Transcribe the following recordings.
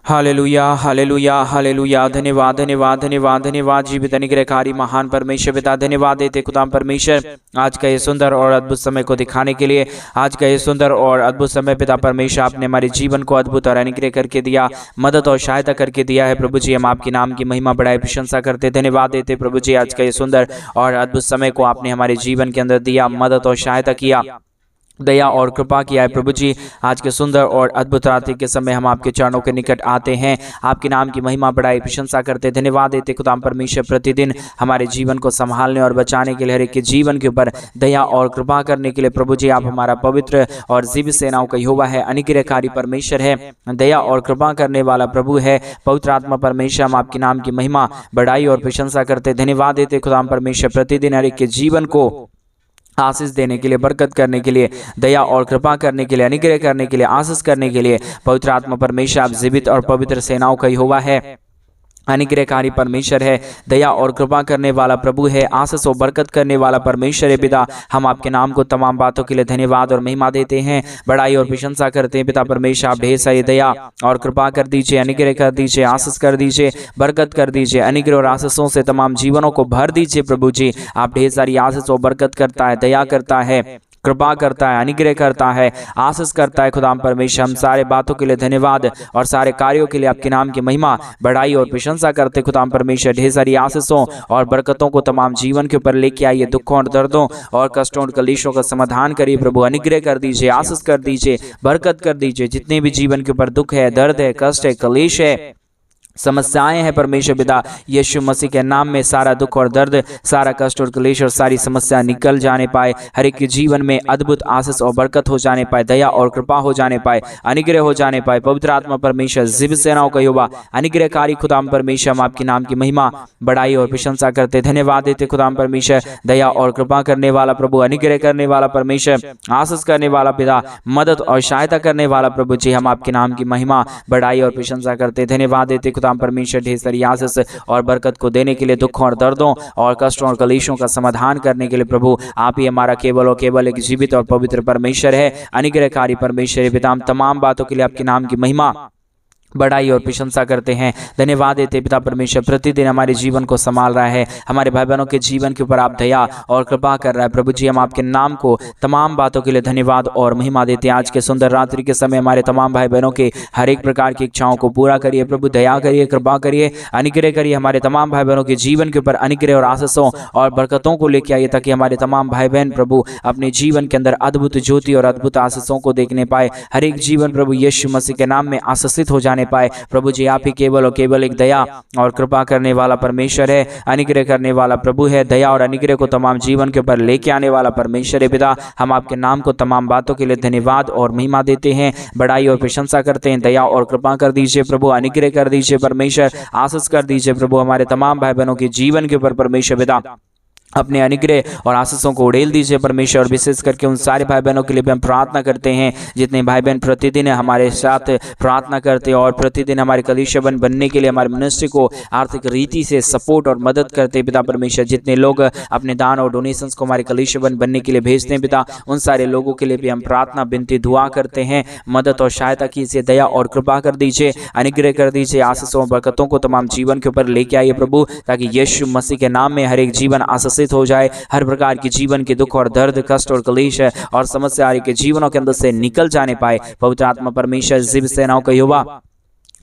Hallelujah hallelujah hallelujah. धन्यवाद धन्यवाद धन्यवाद धन्यवाद जीवित अनुग्रहकारी महान परमेश्वर पिता, धन्यवाद देते खुदाम परमेश्वर आज का ये सुंदर और अद्भुत समय को दिखाने के लिए। आज का ये सुंदर और अद्भुत समय पिता परमेश्वर आपने हमारे जीवन को अद्भुत और अनुग्रह करके दिया, मदद और सहायता करके दिया है। प्रभु जी हम आपके नाम की महिमा बढ़ाई प्रशंसा करते, धन्यवाद देते प्रभु जी आज का ये सुंदर और अद्भुत समय को आपने हमारे जीवन के अंदर दिया, मदद और सहायता किया, दया और कृपा किया है। प्रभु जी आज के सुंदर और अद्भुत रात्रि के समय हम आपके चरणों के निकट आते हैं, आपके नाम की महिमा बढ़ाई प्रशंसा करते, धन्यवाद देते खुदाम परमेश्वर प्रतिदिन हमारे जीवन को संभालने और बचाने के लिए, हर एक के जीवन के ऊपर दया और कृपा करने के लिए। प्रभु जी आप हमारा पवित्र और जीवित सेनाओं का यहोवा है, अनुग्रहकारी परमेश्वर है, दया और कृपा करने वाला प्रभु है, पवित्र आत्मा परमेश्वर। हम आपके नाम की महिमा बढ़ाई और प्रशंसा करते, धन्यवाद देते खुदाम परमेश्वर प्रतिदिन हर एक के जीवन को आशीष देने के लिए, बरकत करने के लिए, दया और कृपा करने के लिए, अनुग्रह करने के लिए, आशीष करने के लिए। पवित्र आत्मा परमेश्वर आप जीवित और पवित्र सेनाओं का यहोवा है, अनुग्रहकारी परमेश्वर है, दया और कृपा करने वाला प्रभु है, आशीष और बरकत करने वाला परमेश्वर है। पिता हम आपके नाम को तमाम बातों के लिए धन्यवाद और महिमा देते हैं, बड़ाई और प्रशंसा करते हैं। पिता परमेश्वर आप ढेर सारी दया और कृपा कर दीजिए, अनुग्रह कर दीजिए, आशीष कर दीजिए, बरकत कर दीजिए, अनुग्रह और आशीषों से तमाम जीवनों को भर दीजिए। प्रभु जी आप ढेर सारी आशीष और बरकत करता है, दया करता है, कृपा करता है, अनुग्रह करता है, आशीष करता है। खुदाम परमेश्वर हम सारे बातों के लिए धन्यवाद और सारे कार्यों के लिए आपके नाम की महिमा बढ़ाई और प्रशंसा करते। खुदाम परमेश्वर ढेर सारी आशीषों और बरकतों को तमाम जीवन के ऊपर लेके आइए, दुखों और दर्दों और कष्टों और कलेशों का समाधान करिए। प्रभु अनुग्रह कर दीजिए, आशीष कर दीजिए, बरकत कर दीजिए। जितने भी जीवन के ऊपर दुख है, दर्द है, कष्ट है, कलेश है, समस्याएं हैं, परमेश्वर पिता यीशु मसीह के नाम में सारा दुख और दर्द, सारा कष्ट और क्लेश और सारी समस्या निकल जाने पाए, हर एक के जीवन में अद्भुत आशीष और बरकत हो जाने पाए, दया और कृपा हो जाने पाए, अनुग्रह हो जाने पाए। पवित्र आत्मा परमेश्वर जीवित सेनाओं का यहोवा अनुग्रहकारी खुदाम परमेश्वर हम आपके नाम की महिमा बढ़ाई और प्रशंसा करते, धन्यवाद देते खुदाम परमेश्वर, दया और कृपा करने वाला प्रभु, अनुग्रह करने वाला परमेश्वर, आशीष करने वाला पिता, मदद और सहायता करने वाला प्रभु जी हम आपके नाम की महिमा बढ़ाई और प्रशंसा करते, धन्यवाद देते खुदाम परमेश्वर ढेर सारी आशीष और बरकत को देने के लिए, दुखों और दर्दों और कष्टों और कलेशों का समाधान करने के लिए। प्रभु आप ही हमारा केवल और केवल एक जीवित और पवित्र परमेश्वर है, अनुग्रहकारी परमेश्वर है। पिता हम तमाम बातों के लिए आपके नाम की महिमा बढ़ाई और प्रशंसा करते हैं, धन्यवाद देते पिता परमेश्वर प्रतिदिन हमारे जीवन को संभाल रहा है, हमारे भाई बहनों के जीवन के ऊपर आप दया और कृपा कर रहा है। प्रभु जी हम आपके नाम को तमाम बातों के लिए धन्यवाद और महिमा देते हैं। आज के सुंदर रात्रि के समय हमारे तमाम भाई बहनों के हर एक प्रकार की इच्छाओं को पूरा करिए। प्रभु दया करिए, कृपा करिए, अनुग्रह करिए। हमारे तमाम भाई बहनों के जीवन के ऊपर अनुग्रह और आशीषों और बरकतों को लेकर आइए, ताकि हमारे तमाम भाई बहन प्रभु अपने जीवन के अंदर अद्भुत ज्योति और अद्भुत आशीषों को देखने पाए। हर एक जीवन प्रभु यीशु मसीह के नाम में आशीषित हो जाने पाए। प्रभु जी आप ही केवल और केवल एक दया और कृपा करने वाला परमेश्वर है, अनुग्रह करने वाला प्रभु है, दया और अनुग्रह को तमाम जीवन के ऊपर लेके आने वाला परमेश्वर है। पिता हम आपके नाम को तमाम बातों के लिए धन्यवाद और महिमा देते हैं, बड़ाई और प्रशंसा करते हैं। दया और कृपा कर दीजिए प्रभु, अनुग्रह कर दीजिए परमेश्वर, आशीष कर दीजिए प्रभु हमारे तमाम भाई बहनों के जीवन के ऊपर परमेश्वर पिता अपने अनुग्रह और आशीषों को उड़ेल दीजिए परमेश्वर। और विशेष करके उन सारे भाई बहनों के लिए भी हम प्रार्थना करते हैं जितने भाई बहन प्रतिदिन हमारे साथ प्रार्थना करते हैं और प्रतिदिन हमारे कलीसिया बनने के लिए हमारे मिनिस्ट्री को आर्थिक रीति से सपोर्ट और मदद करते हैं। पिता परमेश्वर जितने लोग अपने दान और डोनेशंस को हमारे कलीसिया बनने के लिए भेजते हैं पिता, उन सारे लोगों के लिए भी हम प्रार्थना विनती दुआ करते हैं, मदद और सहायता कीजिए, दया और कृपा कर दीजिए, अनुग्रह कर दीजिए, आशीषों और बरकतों को तमाम जीवन के ऊपर लेके आइए प्रभु, ताकि यीशु मसीह के नाम में हर एक जीवन आशीष हो जाए। हर प्रकार की जीवन के दुख और दर्द, कष्ट और कलेश और समस्या के जीवनों के अंदर से निकल जाने पाए। पवित्र आत्मा परमेश्वर जीवित सेनाओं का यहोवा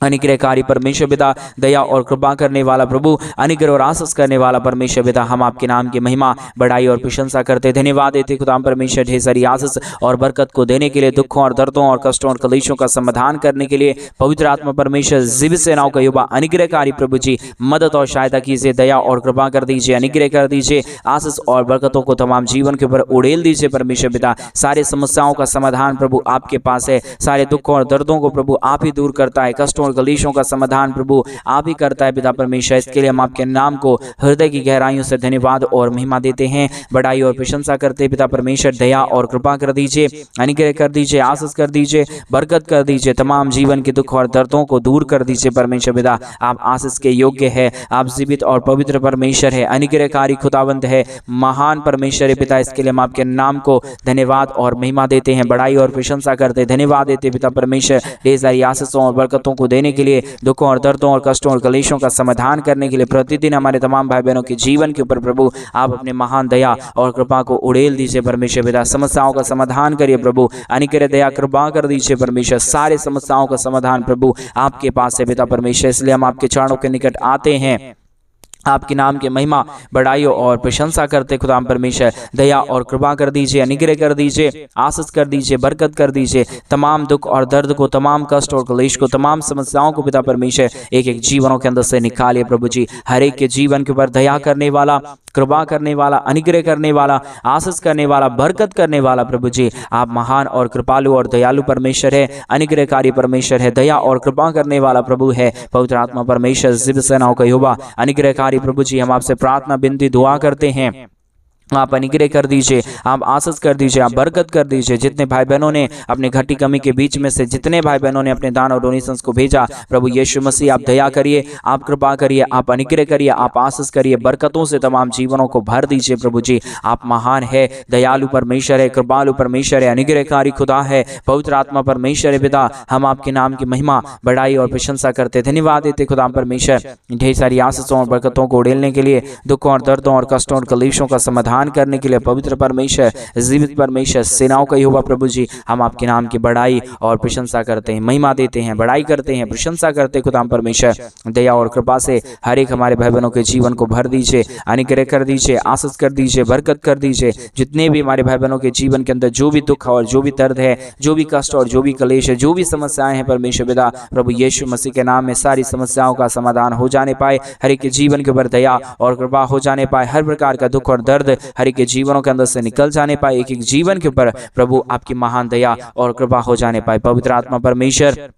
अनुग्रहकारी परमेश्वर पिता, दया और कृपा करने वाला प्रभु, अनुग्रह और आशीष करने वाला परमेश्वर पिता हम आपके नाम की महिमा बढ़ाई और प्रशंसा करते, धन्यवाद देते खुदाम परमेश्वर ढेर सारी आशीष और बरकत को देने के लिए, दुखों और दर्दों और कष्टों और कलेशों का समाधान करने के लिए। पवित्र आत्मा परमेश्वर जीवित सेनाओं का युवा अनुग्रहकारी प्रभु जी मदद और सहायता कीजिए, दया और कृपा कर दीजिए, अनुग्रह कर दीजिए, आशीष और बरकतों को तमाम जीवन के ऊपर उड़ेल दीजिए परमेश्वर पिता। सारे समस्याओं का समाधान प्रभु आपके पास है, सारे दुखों और दर्दों को प्रभु आप ही दूर करता है, कष्टों कलेशों का समाधान प्रभु आप ही करता है पिता परमेश्वर। इसके लिए हम आपके नाम को हृदय की गहराइयों से धन्यवाद और महिमा देते हैं, बड़ाई और प्रशंसा करते हैं पिता परमेश्वर। दया और कृपा कर दीजिए, अनुग्रह कर दीजिए, आशीष कर दीजिए, बरकत कर दीजिए, तमाम जीवन के दुख और दर्दों को दूर कर दीजिए परमेश्वर पिता। आप आशीष के योग्य है, आप जीवित और पवित्र परमेश्वर है, अनुग्रहकारी खुदावंत है, महान परमेश्वर है पिता। इसके लिए हम आपके नाम को धन्यवाद और महिमा देते हैं, बड़ाई और प्रशंसा करते हैं, धन्यवाद देते पिता परमेश्वर। ढेर सारी आशीषों और बरकतों को देने के लिए, दुखों और दर्दों और कष्टों और कलेशों का समाधान करने के लिए, प्रतिदिन हमारे तमाम भाई बहनों के जीवन के ऊपर प्रभु आप अपने महान दया और कृपा को उड़ेल दीजिए परमेश्वर पिता। समस्याओं का समाधान करिए प्रभु, अनिकर दया कृपा कर दीजिए परमेश्वर। सारे समस्याओं का समाधान प्रभु आपके पास है पिता परमेश्वर, इसलिए हम आपके चरणों के निकट आते हैं, आपके नाम की महिमा बढ़ाई और प्रशंसा करते खुदाम परमेश्वर। दया और कृपा कर दीजिए, अनुग्रह कर दीजिए, आशीष कर दीजिए, बरकत कर दीजिए। तमाम दुख और दर्द को, तमाम कष्ट और क्लेश को, तमाम समस्याओं को पिता परमेश्वर एक एक जीवनों के अंदर से निकालिए प्रभु जी। हर एक के जीवन के ऊपर दया करने वाला, कृपा करने वाला, अनुग्रह करने वाला, आशीष करने वाला, बरकत करने वाला प्रभु जी आप महान और कृपालु और दयालु परमेश्वर है, अनुग्रहकारी परमेश्वर है, दया और कृपा करने वाला प्रभु है। पवित्र आत्मा परमेश्वर जिब सेनाओं का यहोवा अनुग्रहकारी प्रभु जी, हम आपसे प्रार्थना विनती दुआ करते हैं, आप अनुग्रह कर दीजिए, आप आशीष कर दीजिए, आप बरकत कर दीजिए। जितने भाई बहनों ने अपने घटी कमी के बीच में से, जितने भाई बहनों ने अपने दान और डोनेशंस को भेजा प्रभु यीशु मसीह आप दया करिए, आप कृपा करिए, आप अनुग्रह करिए, आप आशीष करिए, बरकतों से तमाम जीवनों को भर दीजिए प्रभु जी। आप महान है, दयालु परमेश्वर है, कृपालु परमेश्वर है, अनुग्रहकारी खुदा है, पवित्र आत्मा परमेश्वर है पिता। हम आपके नाम की महिमा बढ़ाई और प्रशंसा करते, धन्यवाद देते खुदा परमेश्वर ढेर सारी आशीषों और बरकतों को उड़ेलने के लिए, दुखों और दर्दों और कष्टों और कलेशों का समाधान करने के लिए। पवित्र परमेश्वर, जीवित परमेश्वर, सेनाओं का यहोवा प्रभु जी हम आपके नाम की बढ़ाई और प्रशंसा करते हैं, महिमा देते हैं, बढ़ाई करते हैं, प्रशंसा करते हैं खुदा परमेश्वर। दया और कृपा से हर एक हमारे भाई बहनों के जीवन को भर दीजिए, अनुग्रह कर दीजिए, आशीष कर दीजिए, बरकत कर दीजिए। जितने भी हमारे भाई बहनों के जीवन के अंदर जो भी दुख और जो भी दर्द है, जो भी कष्ट और जो भी कलेश है, जो भी समस्याएं हैं परमेश्वर पिता, प्रभु यीशु मसीह के नाम में सारी समस्याओं का समाधान हो जाने पाए, हर एक के जीवन के ऊपर दया और कृपा हो जाने पाए, हर प्रकार का दुख और दर्द हर एक के जीवनों के अंदर से निकल जाने पाए, एक एक जीवन के ऊपर प्रभु आपकी महान दया और कृपा हो जाने पाए। पवित्र आत्मा परमेश्वर,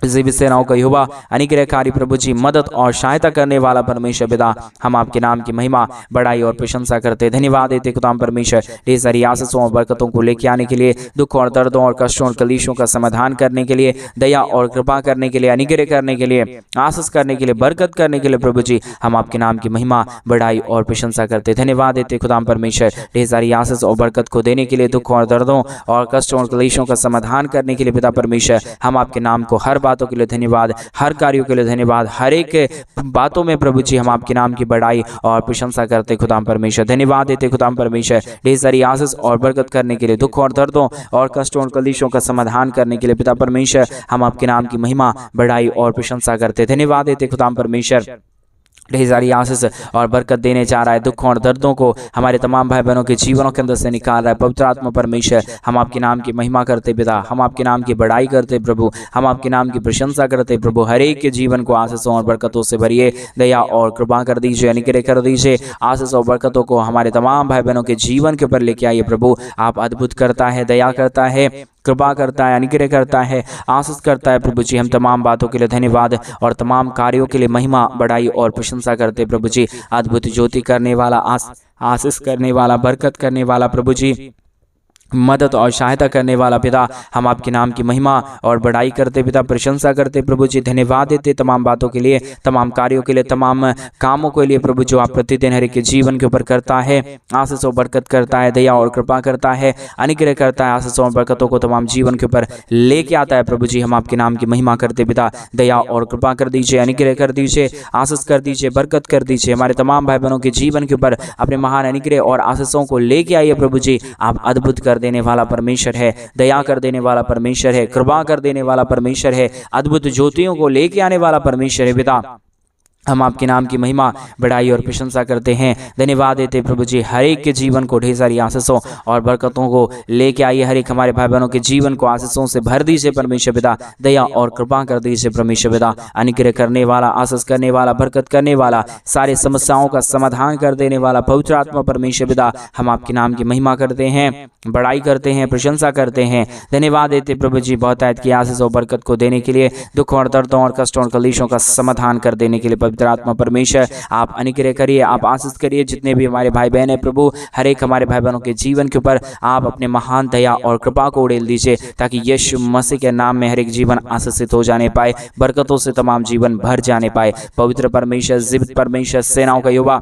जीवित सेनाओं का यहोवा अनुग्रहकारी प्रभु जी, मदद और सहायता करने वाला परमेश्वर पिता, हम आपके नाम की महिमा बढ़ाई और प्रशंसा करते, धन्यवाद देते खुदा परमेश्वर ढेर सारी आशीषों और बरकतों को लेके आने के लिए, दुख और दर्दों और कष्टों और कलेशों का समाधान करने के लिए, दया और कृपा करने के लिए, अनुग्रह करने के लिए, आशीष करने के लिए, बरकत करने के लिए प्रभु जी हम आपके नाम की महिमा बढ़ाई और प्रशंसा करते, धन्यवाद देते खुदा परमेश्वर ढेर सारी आशीष और बरकत को देने के लिए, दुख और दर्दों और कष्टों और कलेशों का समाधान करने के लिए पिता परमेश्वर हम आपके नाम को हर बातों के लिए धन्यवाद, हर कार्यों के लिए धन्यवाद, हर एक बातों में प्रभु जी हम आपके नाम की बढ़ाई और प्रशंसा करते खुदा परमेश्वर, धन्यवाद देते खुदा परमेश्वर ढेर सारी आशीष और बरकत करने के लिए, दुख और दर्दों और कष्टों और कलेशों का समाधान करने के लिए पिता परमेश्वर हम आपके नाम की महिमा बढ़ाई और प्रशंसा करते, धन्यवाद देते खुदा परमेश्वर ढेर सारी आशीष और बरकत देने जा रहा है। दुखों और दर्दों को हमारे तमाम भाई बहनों के जीवनों के अंदर से निकाल रहा है। पवित्र आत्मा परमेश्वर हम आपके नाम की महिमा करते पिता, हम आपके नाम की बढ़ाई करते प्रभु, हम आपके नाम की प्रशंसा करते प्रभु। हर एक के जीवन को आशीषों और बरकतों से भरिए, दया और कृपा कर दीजिए, अनुग्रह कर दीजिए। आशीष और बरकतों को हमारे तमाम भाई बहनों के जीवन के ऊपर लेके आइए प्रभु। आप अद्भुत करता है, दया करता है, कृपा करता है, अनुग्रह करता है, आशीष करता है प्रभु जी। हम तमाम बातों के लिए धन्यवाद और तमाम कार्यों के लिए महिमा बढ़ाई और प्रशंसा करते प्रभु जी। अद्भुत ज्योति करने वाला, आशीष करने वाला, बरकत करने वाला प्रभु जी, मदद और सहायता करने वाला पिता, हम आपके नाम की महिमा और बढ़ाई करते पिता, प्रशंसा करते प्रभु जी। धन्यवाद देते तमाम बातों के लिए, तमाम कार्यों के लिए, तमाम कामों के लिए प्रभु जो आप प्रतिदिन हर एक के जीवन के ऊपर करता है, आशीष और बरकत करता है, दया और कृपा करता है, अनुग्रह करता है, आशीष और बरकतों को तमाम जीवन के ऊपर लेके आता है प्रभु जी। हम आपके नाम की महिमा करते पिता, दया और कृपा कर दीजिए, अनुग्रह कर दीजिए, आशीष कर दीजिए, बरकत कर दीजिए। हमारे तमाम भाई बहनों के जीवन के ऊपर अपने महान अनुग्रह और आशीषों को लेके आइए प्रभु जी। आप अद्भुत कर देने वाला परमेश्वर है, दया कर देने वाला परमेश्वर है, कृपा कर देने वाला परमेश्वर है, अद्भुत ज्योतियों को लेके आने वाला परमेश्वर है पिता। हम आपके नाम की महिमा बढ़ाई और प्रशंसा करते हैं, धन्यवाद देते प्रभु जी। हर एक के जीवन को ढेर सारी आशीषों और बरकतों को लेके आइए, हर एक हमारे भाई बहनों के जीवन को आशीषों से भर दीजिए परमेश्वर पिता, दया और कृपा कर दीजिए परमेश्वर पिता। अनुग्रह करने वाला, आशीष करने वाला, बरकत करने वाला, सारे समस्याओं का समाधान कर देने वाला पवित्र आत्मा परमेश्वर पिता, हम आपके नाम की महिमा करते हैं, बढ़ाई करते हैं, प्रशंसा करते हैं, धन्यवाद देते प्रभु जी। बहुत आयत की आशीष और बरकत को देने के लिए, दुखों और दर्दों और कष्टों और कलेशों का समाधान कर देने के लिए पवित्र आत्मा परमेश्वर आप अनुग्रह करिए, आप आशीष करिए। जितने भी हमारे भाई बहन है प्रभु, हर एक हमारे भाई बहनों के जीवन के ऊपर आप अपने महान दया और कृपा को उड़ेल दीजिए, ताकि यीशु मसीह के नाम में हर एक जीवन आशीषित हो जाने पाए, बरकतों से तमाम जीवन भर जाने पाए। पवित्र परमेश्वर, जीवित परमेश्वर, सेनाओं का यहोवा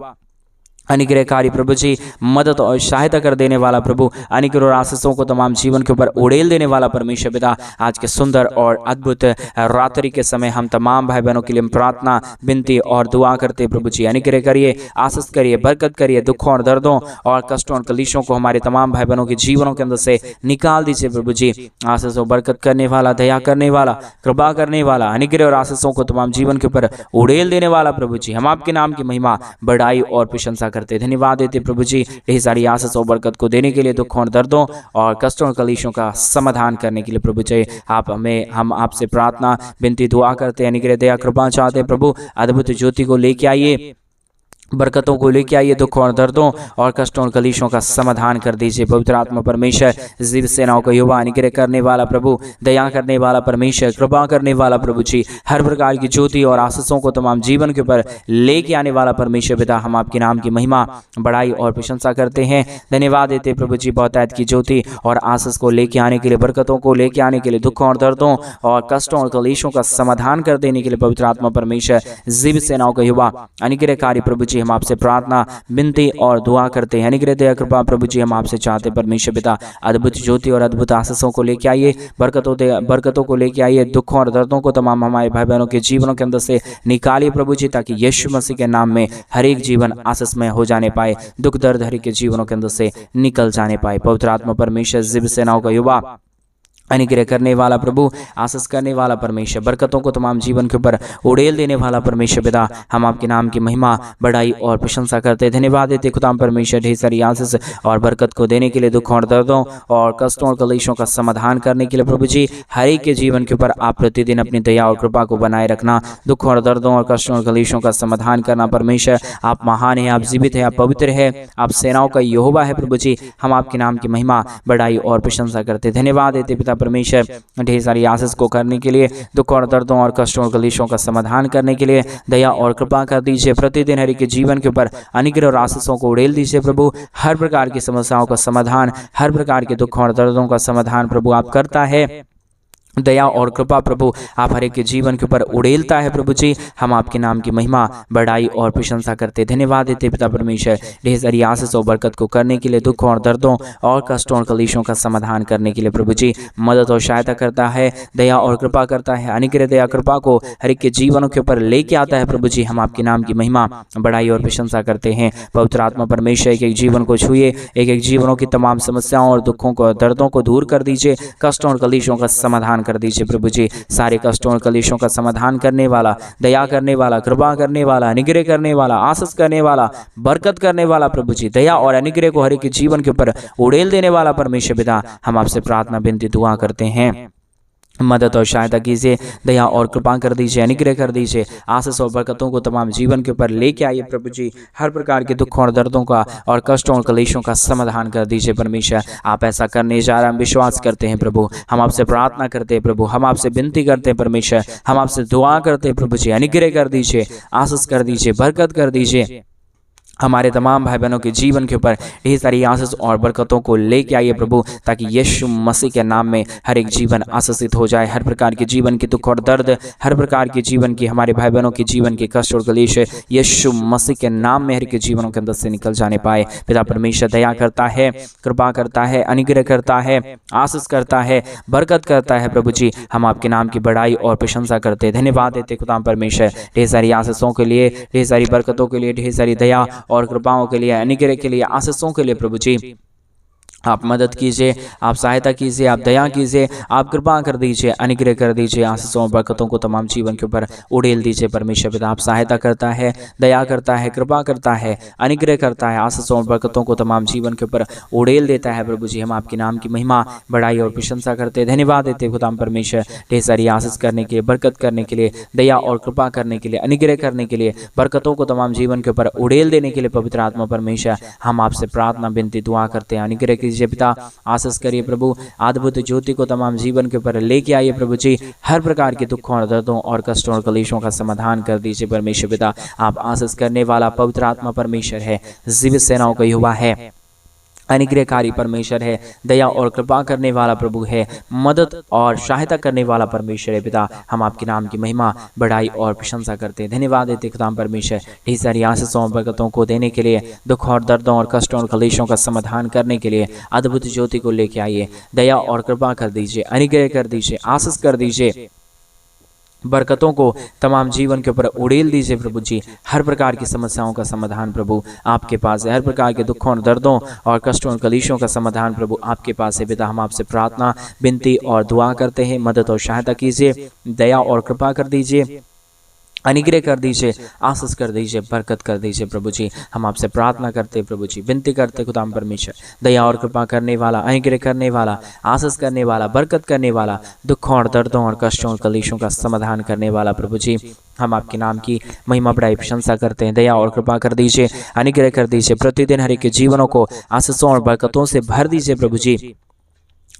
अनुग्रहकारी प्रभु जी, मदद और सहायता कर देने वाला प्रभु, अनुग्रह और आशीषों को तमाम जीवन के ऊपर उड़ेल देने वाला परमेश्वर पिता, आज के सुंदर और अद्भुत रात्रि के समय हम तमाम भाई बहनों के लिए प्रार्थना, विनती और दुआ करते प्रभु जी। अनुग्रह करिए, आशीष करिए, बरकत करिए, दुखों और दर्दों और कष्टों और कलेशों को हमारे तमाम भाई बहनों के जीवनों के अंदर से निकाल दीजिए प्रभु जी। आशीष और बरकत करने वाला, दया करने वाला, कृपा करने वाला, अनुग्रह और आशीषों को तमाम जीवन के ऊपर उड़ेल देने वाला प्रभु जी, हम आपके नाम की महिमा, बढ़ाई और प्रशंसा करते, धन्यवाद देते प्रभु जी। ढेर सारी आशीष और बरकत को देने के लिए, दुखों और दर्दों और कष्टों और कलेशों का समाधान करने के लिए प्रभु जी, हम आपसे प्रार्थना, विनती, दुआ करते हैं। अनुग्रह, दया, कृपा चाहते हैं प्रभु। अद्भुत ज्योति को लेके आइए, बरकतों को लेके आइए, दुखों और दर्दों और कष्टों और कलेशों का समाधान कर दीजिए। पवित्र आत्मा परमेश्वर, जीव सेनाओं का युवा, अनुग्रह करने वाला प्रभु, दया करने वाला परमेश्वर, कृपा करने वाला प्रभु जी, हर प्रकार की ज्योति और आशीषों को तमाम जीवन के ऊपर लेके आने वाला परमेश्वर पिता, हम आपके नाम की महिमा, बढ़ाई और प्रशंसा करते हैं। धन्यवाद देते प्रभु जी, बहुतायत की ज्योति और आशीष को लेके आने के लिए, बरकतों को लेके आने के लिए, दुखों और दर्दों और कष्टों और कलेशों का समाधान कर देने के लिए पवित्र आत्मा परमेश्वर, जीव सेनाओं का युवा, अनुग्रहकारी प्रभु जी, हम आपसे प्रार्थना, विनती और दुआ करते हैं। अनुग्रह, दया, कृपा प्रभु जी, हम आपसे चाहते परमेश्वर पिता, अद्भुत ज्योति और अद्भुत आशीषों को लेके आइए, बरकतों को लेके आइए, दुखों और दर्दों को तमाम हमारे भाई बहनों के जीवनों के अंदर से निकालिए प्रभु जी, ताकि यीशु मसीह के नाम में हर एक जीवन आशीषमय हो जाने पाए, दुख दर्द हर एक के जीवनों के अंदर से निकल जाने पाए। पवित्र आत्मा परमेश्वर, जीव सेनाओं का युवा, अनुग्रह करने वाला प्रभु, आशीष करने वाला परमेश्वर, बरकतों को तमाम जीवन के ऊपर उड़ेल देने वाला परमेश्वर पिता, हम आपके नाम की महिमा, बढ़ाई और प्रशंसा करते, धन्यवाद देते खुदा परमेश्वर, ढेर सारी आशीष और बरकत को देने के लिए, दुखों और दर्दों और कष्टों और कलेशों का समाधान करने के लिए प्रभु जी, हर एक के जीवन के ऊपर आप प्रतिदिन अपनी दया और कृपा को बनाए रखना, दुखों और दर्दों और कष्टों और कलेशों का समाधान करना। परमेश्वर, आप महान है, आप जीवित है, आप पवित्र है, आप सेनाओं का यहोवा है प्रभु जी, हम आपके नाम की महिमा, बढ़ाई और प्रशंसा करते, धन्यवाद देते पिता परमेश्वर, ढेर सारी आशीष को करने के लिए, दुख और दर्दों और कष्टों और कलेशों का समाधान करने के लिए दया और कृपा कर दीजिए। प्रतिदिन हर एक के जीवन के ऊपर अनुग्रह और आशीषों को उड़ेल दीजिए प्रभु। हर प्रकार की समस्याओं का समाधान, हर प्रकार के दुखों और दर्दों का समाधान प्रभु आप करता है। दया और कृपा प्रभु आप हर एक के जीवन के ऊपर उड़ेलता है प्रभु जी, हम आपके नाम की महिमा, बढ़ाई और प्रशंसा करते, धन्यवाद देते पिता परमेश्वर, ढेर सारी आशीष और बरकत को करने के लिए, दुखों और दर्दों और कष्टों और कलेशों का समाधान करने के लिए प्रभु जी, मदद और सहायता करता है, दया और कृपा करता है, अनुग्रह, दया, कृपा को हर एक के जीवनों के ऊपर लेके आता है प्रभु जी, हम आपके नाम की महिमा, बढ़ाई और प्रशंसा करते हैं। पवित्र आत्मा परमेश्वर, एक एक जीवन को छुए, एक एक जीवनों की तमाम समस्याओं और दुखों को, दर्दों को दूर कर दीजिए, कष्टों और कलेशों का समाधान कर दीजिए प्रभु जी। सारे कष्टों और कलेशों का समाधान करने वाला, दया करने वाला, कृपा करने वाला, अनुग्रह करने वाला, आशीष करने वाला, बरकत करने वाला प्रभु जी, दया और अनुग्रह को हर एक जीवन के ऊपर उड़ेल देने वाला परमेश्वर पिता, हम आपसे प्रार्थना, विनती, दुआ करते हैं। मदद और सहायता कीजिए, दया और कृपा कर दीजिए, अनुग्रह कर दीजिए, आशीष और बरकतों को तमाम जीवन के ऊपर लेके आइए प्रभु जी। हर प्रकार के दुखों और दर्दों का और कष्टों और कलेशों का समाधान कर दीजिए परमेश्वर। आप ऐसा करने जा रहे हैं, हम विश्वास करते हैं प्रभु, हम आपसे प्रार्थना करते हैं प्रभु, हम आपसे विनती करते हैं परमेश्वर, हम आपसे दुआ करते हैं प्रभु जी। अनुग्रह कर दीजिए, आशीष कर दीजिए, बरकत कर दीजिए, हमारे तमाम भाई बहनों के जीवन के ऊपर ढेर सारी आशीष और बरकतों को लेके आइए प्रभु, ताकि यीशु मसीह के नाम में हर एक जीवन आशीषित हो जाए। हर प्रकार के जीवन के दुख और दर्द, हर प्रकार के जीवन की, हमारे भाई बहनों के जीवन के कष्ट और कलेश यीशु मसीह के नाम में हर एक जीवनों के अंदर से निकल जाने पाए। पिता परमेश्वर दया करता है, कृपा करता है, अनुग्रह करता है, आशीष करता है, बरकत करता है प्रभु जी। हम आपके नाम की बढ़ाई और प्रशंसा करते, धन्यवाद देते खुदा परमेश्वर, ढेर सारी आशीषों के लिए, ढेर सारी बरकतों के लिए, ढेर सारी दया और कृपाओं के लिए, अनुग्रह के लिए, आशीषों के लिए प्रभु जी। आप मदद कीजिए, आप सहायता कीजिए, आप दया कीजिए, आप कृपा कर दीजिए, अनुग्रह कर दीजिए, आशीषों और बरकतों को तमाम जीवन के ऊपर उड़ेल दीजिए परमेश्वर पिता। आप सहायता करता है, दया करता है, कृपा करता है, अनुग्रह करता है, आशीषों और बरकतों को तमाम जीवन के ऊपर उड़ेल देता है प्रभु जी। हम आपके नाम की महिमा, बढ़ाई और प्रशंसा करते, धन्यवाद देते खुदा परमेश्वर, ढेर सारी आशीष करने के लिए, बरकत करने के लिए, दया और कृपा करने के लिए, अनुग्रह करने के लिए, बरकतों को तमाम जीवन के ऊपर उड़ेल देने के लिए पवित्र आत्मा परमेश्वर, हम आपसे प्रार्थना, विनती, दुआ करते हैं। अनुग्रह कीजिए पिता, आशीष करिए प्रभु, अद्भुत ज्योति को तमाम जीवन के ऊपर लेके आइए प्रभु जी। हर प्रकार के दुखों और दर्दों और कष्टों और कलेशों का समाधान कर दीजिए परमेश्वर पिता। आप आशीष करने वाला पवित्र आत्मा परमेश्वर है, जीवित सेनाओं का युवा है, अनुग्रहकारी परमेश्वर है, दया और कृपा करने वाला प्रभु है, मदद और सहायता करने वाला परमेश्वर है। पिता, हम आपके नाम की महिमा, बड़ाई और प्रशंसा करते हैं, धन्यवाद देते खुदाम परमेश्वर ढेर सारी आशीषों और बरकतों को देने के लिए, दुख और दर्दों और कष्टों और क्लेशों का समाधान करने के लिए अद्भुत ज्योति को लेके आइए। दया और कृपा कर दीजिए, अनुग्रह कर दीजिए, आशीष कर दीजिए, बरकतों को तमाम जीवन के ऊपर उड़ेल दीजिए प्रभु जी। हर प्रकार की समस्याओं का समाधान प्रभु आपके पास है, हर प्रकार के दुखों और दर्दों और कष्टों और कलीशों का समाधान प्रभु आपके पास है। पिता, हम आपसे प्रार्थना, विनती और दुआ करते हैं, मदद और सहायता कीजिए, दया और कृपा कर दीजिए, अनुग्रह कर दीजिए, आशीष कर दीजिए, बरकत कर दीजिए प्रभु जी। हम आपसे प्रार्थना करते प्रभु जी, विनती करते खुदाम परमेश्वर, दया और कृपा करने वाला, अनुग्रह करने वाला, आशीष करने वाला, बरकत करने वाला, दुखों और दर्दों और कष्टों और कलेशों का समाधान करने वाला प्रभु जी। हम आपके नाम की महिमा बड़ाई प्रशंसा करते हैं, दया और कृपा कर दीजिए, अनुग्रह कर दीजिए, प्रतिदिन हर एक के जीवनों को आशीषों और बरकतों से भर दीजिए प्रभु जी।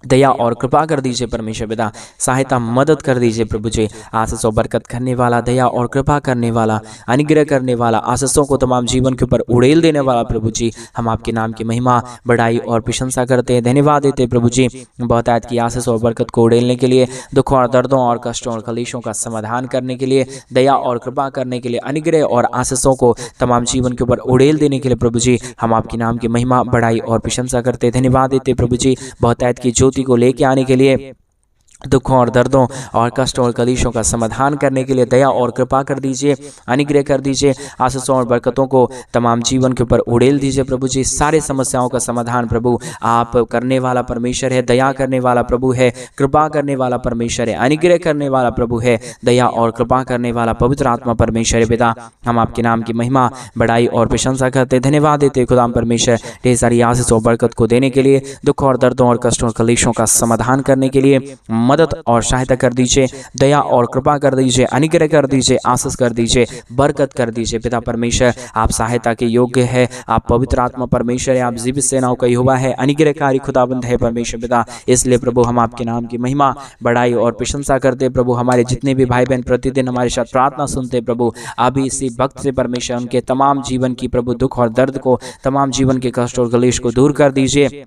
दया और कृपा कर दीजिए परमेश्वर पिता, सहायता मदद कर दीजिए प्रभु जी। आशीषों बरकत करने वाला, दया और कृपा करने वाला, अनुग्रह करने वाला, आशीषों को तमाम जीवन के ऊपर उड़ेल देने वाला प्रभु जी। हम आपके नाम की महिमा, बड़ाई और प्रशंसा करते हैं, धन्यवाद देते हैं प्रभु जी। बहुतायत की आशीष और बरकत को उड़ेलने के लिए, दुखों और दर्दों और कष्टों और कलेशों का समाधान करने के लिए, दया और कृपा करने के लिए, अनुग्रह और आशीषों को तमाम जीवन के ऊपर उड़ेल देने के लिए प्रभु जी, हम आपके नाम की महिमा, बड़ाई और प्रशंसा करते हैं, धन्यवाद देते प्रभु जी। बहुतायत की ज्योति को लेके आने के लिए, दुखों और दर्दों और कष्टों और कलीशों का समाधान करने के लिए दया और कृपा कर दीजिए, अनुग्रह कर दीजिए, आशीषों और बरकतों को तमाम जीवन के ऊपर उड़ेल दीजिए प्रभु जी। सारे समस्याओं का समाधान प्रभु आप करने वाला परमेश्वर है, दया करने वाला प्रभु है, कृपा करने वाला परमेश्वर है, अनुग्रह करने वाला प्रभु है, दया और कृपा करने वाला पवित्र आत्मा परमेश्वर है। पिता, हम आपके नाम की महिमा, बड़ाई और प्रशंसा करते, धन्यवाद देते खुदाम परमेश्वर ढेर सारी आशीष और बरकत को देने के लिए, दुख और दर्दों और कष्टों और कलेशों का समाधान करने के लिए मदद और सहायता कर दीजिए, दया और कृपा कर दीजिए, अनुग्रह कर दीजिए, आशीष कर दीजिए, बरकत कर दीजिए। पिता परमेश्वर, आप सहायता के योग्य है, आप पवित्र आत्मा परमेश्वर है, आप जीवित सेनाओं का यहोवा है, अनुग्रहकारी खुदाबंद है परमेश्वर पिता। इसलिए प्रभु हम आपके नाम की महिमा, बड़ाई और प्रशंसा करते प्रभु। हमारे जितने भी भाई बहन प्रतिदिन हमारे साथ प्रार्थना सुनते प्रभु, अभी इसी वक्त से परमेश्वर उनके तमाम जीवन की प्रभु दुख और दर्द को, तमाम जीवन के कष्ट और कलेश को दूर कर दीजिए,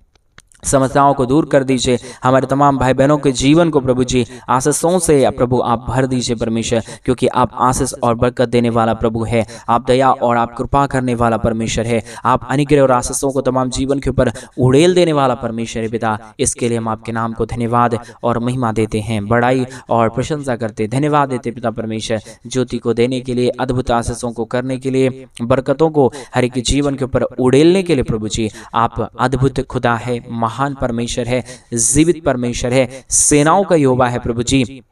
समस्याओं को दूर कर दीजिए। हमारे तमाम भाई बहनों के जीवन को प्रभु जी आशीषों से प्रभु आप भर दीजिए परमेश्वर, क्योंकि आप आशीष और बरकत देने वाला प्रभु है, आप दया और आप कृपा करने वाला परमेश्वर है, आप अनुग्रह और आशीषों को तमाम जीवन के ऊपर उड़ेल देने वाला परमेश्वर है पिता। इसके लिए हम आपके नाम को धन्यवाद और महिमा देते हैं, बड़ाई और प्रशंसा करते, धन्यवाद देते पिता परमेश्वर, ज्योति को देने के लिए, अद्भुत आशीषों को करने के लिए, बरकतों को हर एक जीवन के ऊपर उड़ेलने के लिए प्रभु जी। आप अद्भुत खुदा है, महान परमेश्वर है, जीवित परमेश्वर है, सेनाओं का यहोवा है प्रभु जी।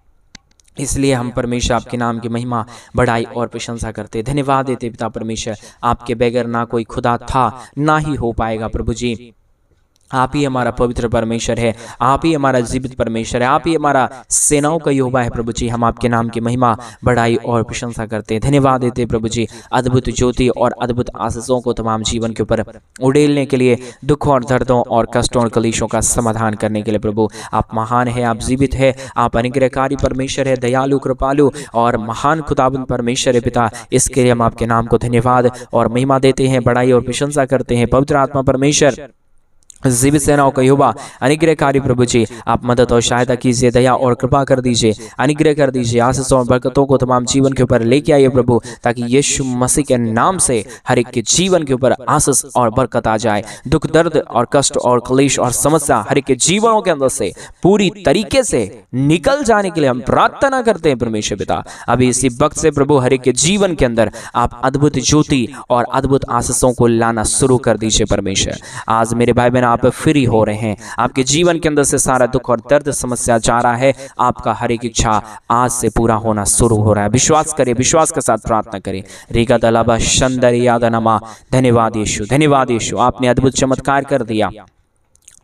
इसलिए हम परमेश्वर आपके नाम की महिमा, बड़ाई और प्रशंसा करते, धन्यवाद देते पिता परमेश्वर। आपके बगैर ना कोई खुदा था, ना ही हो पाएगा प्रभु जी। आप ही हमारा पवित्र परमेश्वर है, आप ही हमारा जीवित परमेश्वर है, आप ही हमारा सेनाओं का यहोवा है प्रभु जी। हम आपके नाम की महिमा, बड़ाई और प्रशंसा करते हैं, धन्यवाद देते प्रभु जी। अद्भुत ज्योति और अद्भुत आशीषों को तमाम जीवन के ऊपर उड़ेलने के लिए, दुखों और दर्दों और कष्टों और कलेशों का समाधान करने के लिए प्रभु आप महान है, आप जीवित है, आप अनुग्रहकारी परमेश्वर है, दयालु, कृपालु और महान खुदाबंद परमेश्वर है पिता। इसके लिए हम आपके नाम को धन्यवाद और महिमा देते हैं, बड़ाई और प्रशंसा करते हैं। पवित्र आत्मा परमेश्वर, जीवित सेनाओं का यहोवा, अनुग्रहकारी प्रभु जी, आप मदद और सहायता कीजिए, दया और कृपा कर दीजिए, अनुग्रह कर दीजिए, आशीषों और बरकतों को तमाम जीवन के ऊपर लेके आइए प्रभु, ताकि यीशु मसीह के नाम से हर एक के जीवन के ऊपर आशीष और बरकत आ जाए। दुख, दर्द और कष्ट और क्लेश और समस्या हर एक के जीवनों के अंदर से पूरी तरीके से निकल जाने के लिए हम प्रार्थना करते हैं परमेश्वर पिता। अभी इसी वक्त से प्रभु हर एक के जीवन के अंदर आप अद्भुत ज्योति और अद्भुत आशीषों को लाना शुरू कर दीजिए परमेश्वर। आज मेरे भाई बहन आप फ्री हो रहे हैं, आपके जीवन के अंदर से सारा दुख और दर्द समस्या जा रहा है, आपका हर एक इच्छा आज से पूरा होना शुरू हो रहा है। विश्वास करें, विश्वास के साथ प्रार्थना करें। रीगा दलाबा शंदर यादनमा, धन्यवाद यीशु, धन्यवाद यीशु, आपने अद्भुत चमत्कार कर दिया।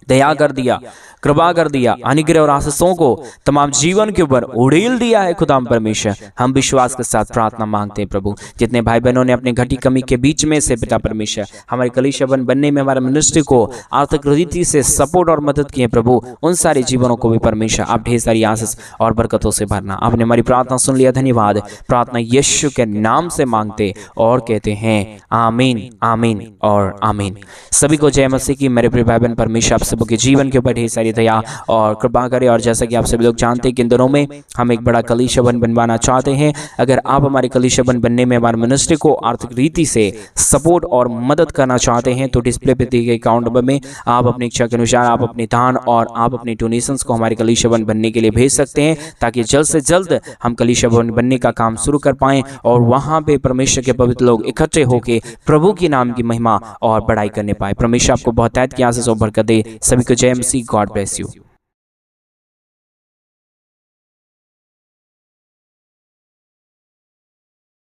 दया कर दिया, कृपा कर दिया, अनुग्रह और आशीषों को तमाम जीवन के ऊपर उड़ेल दिया है खुदा परमेश्वर। हम विश्वास के साथ प्रार्थना मांगते हैं प्रभु, जितने भाई बहनों ने अपने घटी कमी के बीच में से पिता परमेश्वर हमारे कलीसिया बनने में, हमारे मिनिस्ट्री को आर्थिक रीति से सपोर्ट और मदद किए प्रभु, उन सारे जीवनों को भी परमेश्वर आप ढेर सारी आशीष और बरकतों से भरना। आपने हमारी प्रार्थना सुन लिया, धन्यवाद। प्रार्थना यीशु के नाम से मांगते और कहते हैं आमीन, आमीन और आमीन। सभी को जय मसीह की। मेरे प्रिय भाई बहन, परमेश्वर आप सबके जीवन के ऊपर ढेर सारी दया और कृपा करे। और जैसा कि आप सभी लोग जानते हैं कि इन दिनों में हम एक बड़ा कलीसिया बनवाना चाहते हैं। अगर आप हमारे कलीसिया बनने में हमारे मिनिस्ट्री को आर्थिक रीति से सपोर्ट और मदद करना चाहते हैं तो डिस्प्ले पे दिए गए अकाउंट नंबर में आप अपनी इच्छा के अनुसार आप अपने दान और आप अपनी डोनेशंस को हमारे कलीसिया बनने के लिए भेज सकते हैं, ताकि जल्द से जल्द हम कलीसिया बनने का काम शुरू कर पाएं और वहां पे परमेश्वर के पवित्र लोग इकट्ठे होकर प्रभु के नाम की महिमा और बड़ाई करने पाए। परमेश्वर आपको बहुत की आशीष और बरकत दे। सभी को जय मसीह। God bless you.